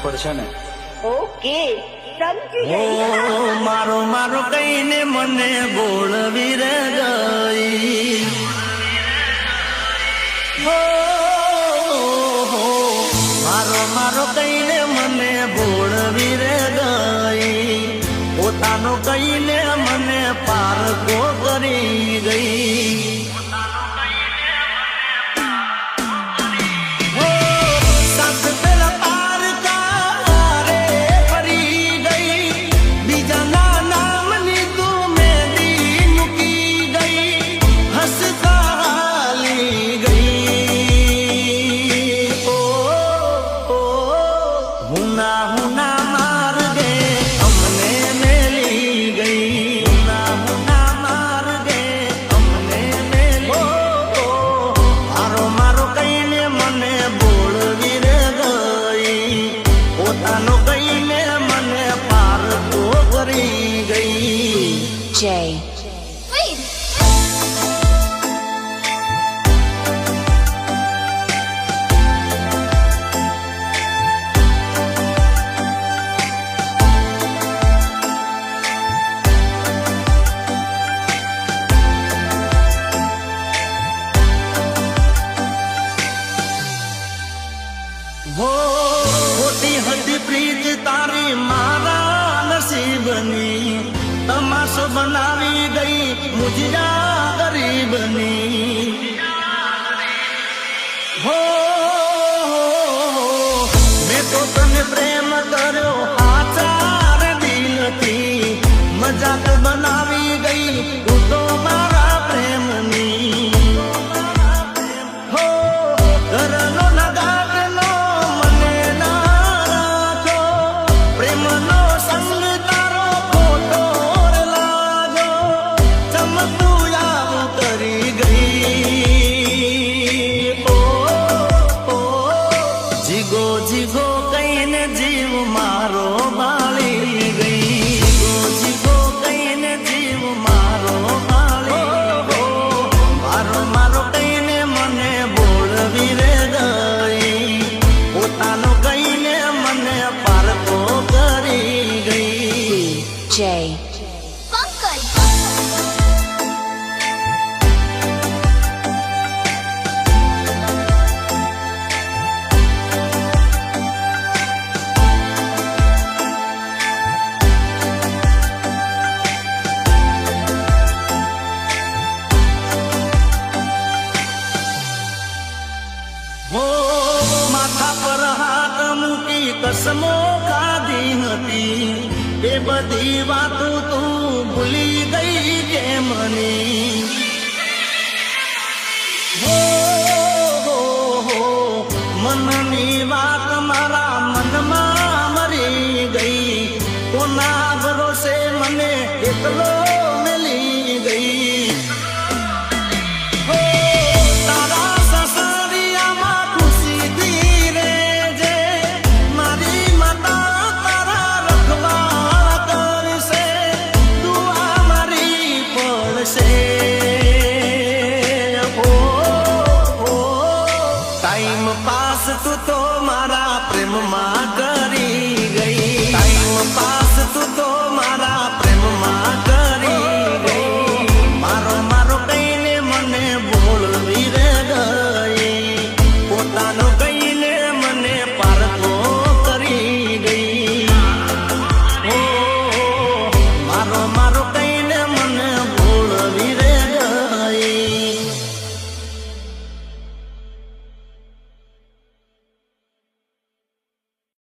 પડશે ને? ઓકે, સમજી ગઈ. મારો મારો કહીને મને બોલવી રે ગઈ. મારો મારો કહીને મને બોલવી રે ગઈ. પોતાનો કહીને મને પારકો કરી ગઈ. Jay. Wait! હોતી હતી પ્રીત તારી મારા નસીબની. તમાશો બનાવી ગઈ મુજરા ગરીબની. હો મેં તો તને પ્રેમ કર્યો આચાર દિલથી. મજાક બનાવી ગઈ તું તો મારા પ્રેમની. હો ઘરનો નગાટનો મને ના રાખો. પ્રેમનો સંગ તારો ખોટો લાગો. ચમકતું આવું કરી ગઈ. ઓ જીગો જીગો કહીને જીવ મારો બાળી ગઈ. જીગો જીગો કહીને જીવ મારો બાળી ગઈ. મારો મારો કહીને મને બોલવી રે ગઈ. પોતાનો કહીને મને પારકો કરી ગઈ. Jay. Pankaj! હો માથા પર હાથ મૂકી કસમો ખાધી હતી. એ બધી વાતો તું ભૂલી ગઈ કે મને.